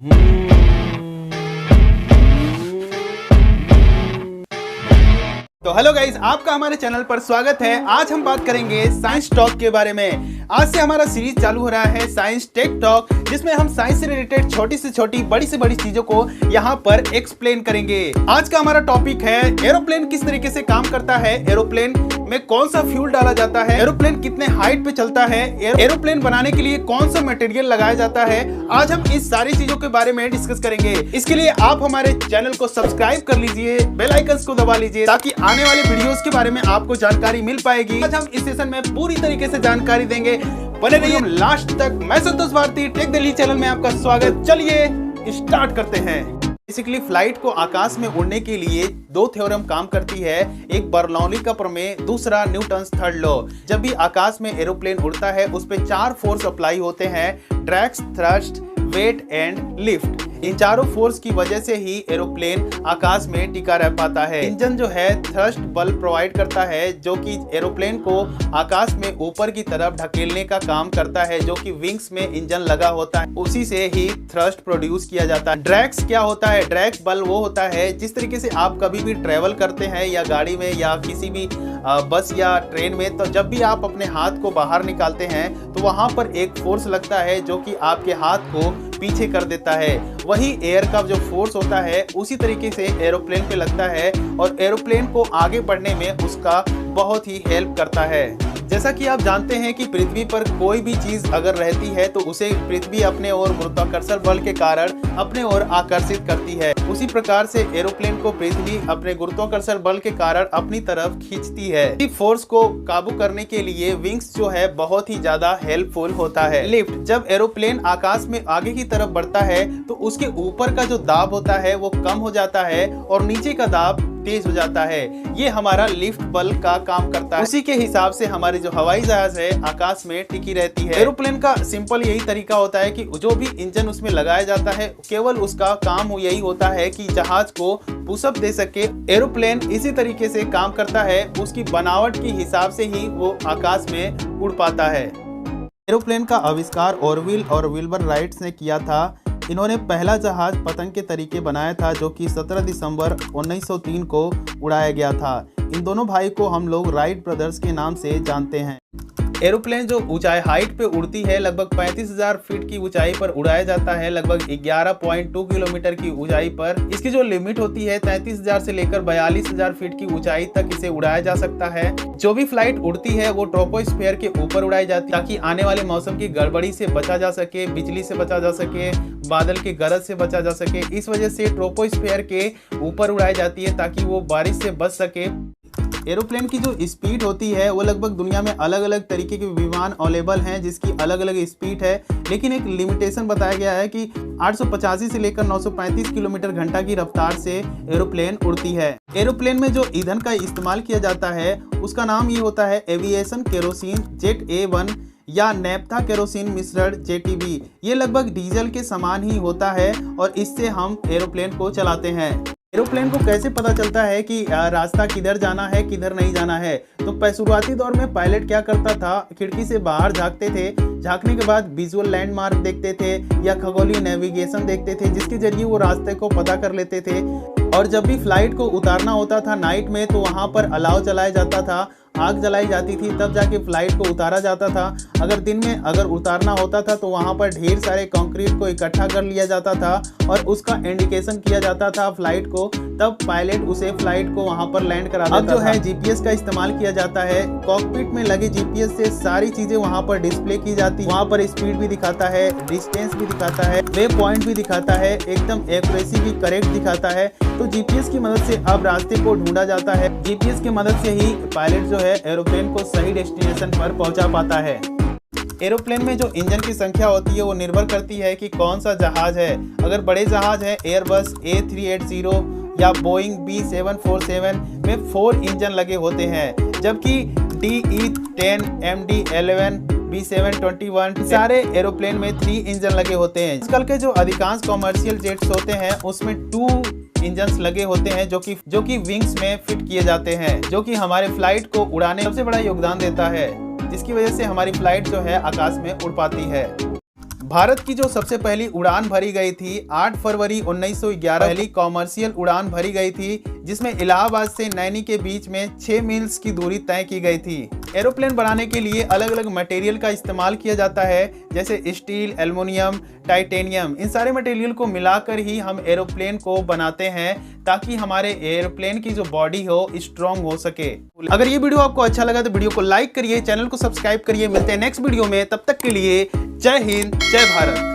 तो hello guys, आपका हमारे चैनल पर स्वागत है। आज हम बात करेंगे साइंस टॉक के बारे में। आज से हमारा सीरीज चालू हो रहा है साइंस टेक टॉक, जिसमें हम साइंस से रिलेटेड छोटी से छोटी बड़ी से बड़ी चीजों को यहाँ पर एक्सप्लेन करेंगे। आज का हमारा टॉपिक है एरोप्लेन किस तरीके से काम करता है, एरोप्लेन में कौन सा फ्यूल डाला जाता है, एरोप्लेन कितने हाइट पे चलता है, एरोप्लेन बनाने के लिए कौन सा मटेरियल लगाया जाता है। आज हम इस सारी चीजों के बारे में डिस्कस करेंगे। इसके लिए आप हमारे चैनल को सब्सक्राइब कर लीजिए, बेल आइकन को दबा लीजिए, ताकि आने वाले वीडियोस के बारे में आपको जानकारी मिल पाएगी। आज हम इस सेशन में पूरी तरीके से जानकारी देंगे। बने रहिए लास्ट तक। मैं संतोष भारती, टेक दिल्ली चैनल में आपका स्वागत। चलिए स्टार्ट करते हैं। बेसिकली फ्लाइट को आकाश में उड़ने के लिए दो थ्योरम काम करती है, एक बर्नौली का प्रमेय, दूसरा न्यूटन्स थर्ड लॉ। जब भी आकाश में एरोप्लेन उड़ता है उस पे चार फोर्स अप्लाई होते हैं, drag, thrust, weight and lift. इन चारों फोर्स की वजह से ही एरोप्लेन आकाश में टिका रह पाता है। इंजन जो है थ्रस्ट बल प्रोवाइड करता है, जो कि एरोप्लेन को आकाश में ऊपर की तरफ ढकेलने का काम करता है, जो कि विंग्स में इंजन लगा होता है, उसी से ही थ्रस्ट प्रोड्यूस किया जाता है। ड्रैग्स क्या होता है? ड्रैग बल वो होता है जिस तरीके से आप कभी भी ट्रेवल करते हैं या गाड़ी में या किसी भी बस या ट्रेन में, तो जब भी आप अपने हाथ को बाहर निकालते हैं तो वहां पर एक फोर्स लगता है जो कि आपके हाथ को पीछे कर देता है। वही एयर का जो फोर्स होता है उसी तरीके से एरोप्लेन पे लगता है और एरोप्लेन को आगे बढ़ने में उसका बहुत ही हेल्प करता है। जैसा कि आप जानते हैं कि पृथ्वी पर कोई भी चीज अगर रहती है तो उसे पृथ्वी अपने ओर गुरुत्वाकर्षण बल के कारण अपने ओर आकर्षित करती है। उसी प्रकार से एरोप्लेन को पृथ्वी अपने गुरुत्वाकर्षण बल के कारण अपनी तरफ खींचती है। इस फोर्स को काबू करने के लिए विंग्स जो है बहुत ही ज्यादा हेल्पफुल होता है। लिफ्ट, जब एरोप्लेन आकाश में आगे की तरफ बढ़ता है तो उसके ऊपर का जो दाब होता है वो कम हो जाता है और नीचे का दाब तेज हो जाता है। ये हमारा लिफ्ट बल का काम करता है। उसी के हिसाब से हमारी जो हवाई जहाज है आकाश में टिकी रहती है। एरोप्लेन का सिंपल यही तरीका होता है कि जो भी इंजन उसमें लगाया जाता है केवल उसका काम यही होता है कि जहाज को पुशअप दे सके। एरोप्लेन इसी तरीके से काम करता है, उसकी बनावट के हिसाब से ही वो आकाश में उड़ पाता है। एरोप्लेन का आविष्कार ऑरविल और विल्बर राइट ने किया था। इन्होंने पहला जहाज पतंग के तरीके बनाया था, जो कि 17 दिसंबर 1903 को उड़ाया गया था। इन दोनों भाई को हम लोग राइट ब्रदर्स के नाम से जानते हैं। एरोप्लेन जो ऊंचाई हाइट पे उड़ती है लगभग 35,000 फीट की ऊंचाई पर उड़ाया जाता है, लगभग 11.2 किलोमीटर की ऊंचाई पर। इसकी जो लिमिट होती है 33,000 से लेकर 42,000 फीट की ऊंचाई तक इसे उड़ाया जा सकता है। जो भी फ्लाइट उड़ती है वो ट्रोपोस्फीयर के ऊपर उड़ाई जाती है, ताकि आने वाले मौसम की गड़बड़ी से बचा जा सके, बिजली से बचा जा सके, बादल के गरज से बचा जा सके। इस वजह से ट्रोपोस्फीयर के ऊपर उड़ाई जाती है ताकि वो बारिश से बच सके। एरोप्लेन की जो स्पीड होती है वो लगभग दुनिया में अलग अलग तरीके के विमान अवेलेबल हैं जिसकी अलग अलग स्पीड है, लेकिन एक लिमिटेशन बताया गया है कि 885 से लेकर 935 किलोमीटर घंटा की रफ्तार से एरोप्लेन उड़ती है। एरोप्लेन में जो ईंधन का इस्तेमाल किया जाता है उसका नाम ये होता है एविएशन केरोसिन जेट A1 या नैप्था केरोसिन मिश्रण JTB। ये लगभग डीजल के समान ही होता है और इससे हम एरोप्लेन को चलाते हैं। एरोप्लेन को कैसे पता चलता है कि रास्ता किधर जाना है किधर नहीं जाना है? तो शुरुआती दौर में पायलट क्या करता था, खिड़की से बाहर झांकते थे, झांकने के बाद विजुअल लैंडमार्क देखते थे या खगोलीय नेविगेशन देखते थे, जिसके जरिए वो रास्ते को पता कर लेते थे। और जब भी फ्लाइट को उतारना होता था नाइट में तो वहाँ पर अलाव चलाया जाता था, आग जलाई जाती थी, तब जाके फ्लाइट को उतारा जाता था। अगर दिन में अगर उतारना होता था तो वहाँ पर ढेर सारे कंक्रीट को इकट्ठा कर लिया जाता था और उसका इंडिकेशन किया जाता था फ्लाइट को, तब पायलट उसे फ्लाइट को वहाँ पर लैंड करा देता था। अब जो है जीपीएस का इस्तेमाल किया जाता है। कॉकपिट में लगे जीपीएस से सारी चीजें वहाँ पर डिस्प्ले की जाती है। वहाँ पर स्पीड भी दिखाता है, डिस्टेंस भी दिखाता है, वे पॉइंट भी दिखाता है, एकदम एक्यूरेसी भी करेक्ट दिखाता है। तो जीपीएस की मदद से अब रास्ते को ढूंढा जाता है। जीपीएस की मदद से ही पायलट जो है एरोप्लेन को सही डेस्टिनेशन पर पहुंचा पाता है। एरोप्लेन में जो इंजन की संख्या होती है वो निर्भर करती है कि कौन सा जहाज है। अगर बड़े जहाज है एयरबस A380 या बोइंग B747 में 4 इंजन लगे होते हैं, जबकि DE10, MD11, B721 सारे एरोप्लेन में 3 इंजन लगे होते हैं। आजकल के जो अधिकांश कॉमर्शियल जेट्स होते हैं उसमें 2 इंजन्स लगे होते हैं जो कि विंग्स में फिट किए जाते हैं, जो कि हमारे फ्लाइट को उड़ाने में सबसे बड़ा योगदान देता है, जिसकी वजह से हमारी फ्लाइट जो है आकाश में उड़ पाती है। भारत की जो सबसे पहली उड़ान भरी गई थी 8 फरवरी 1911 पहली कॉमर्शियल उड़ान भरी गई थी, जिसमें इलाहाबाद से नैनी के बीच में 6 मील्स की दूरी तय की गई थी। एरोप्लेन बनाने के लिए अलग अलग मटेरियल का इस्तेमाल किया जाता है, जैसे स्टील, एल्युमिनियम, टाइटेनियम। इन सारे मटेरियल को मिलाकर ही हम एरोप्लेन को बनाते हैं ताकि हमारे एरोप्लेन की जो बॉडी हो स्ट्रॉन्ग हो सके। अगर ये वीडियो आपको अच्छा लगा तो वीडियो को लाइक करिए, चैनल को सब्सक्राइब करिए। मिलते हैं नेक्स्ट वीडियो में, तब तक के लिए जय हिंद, जय भारत।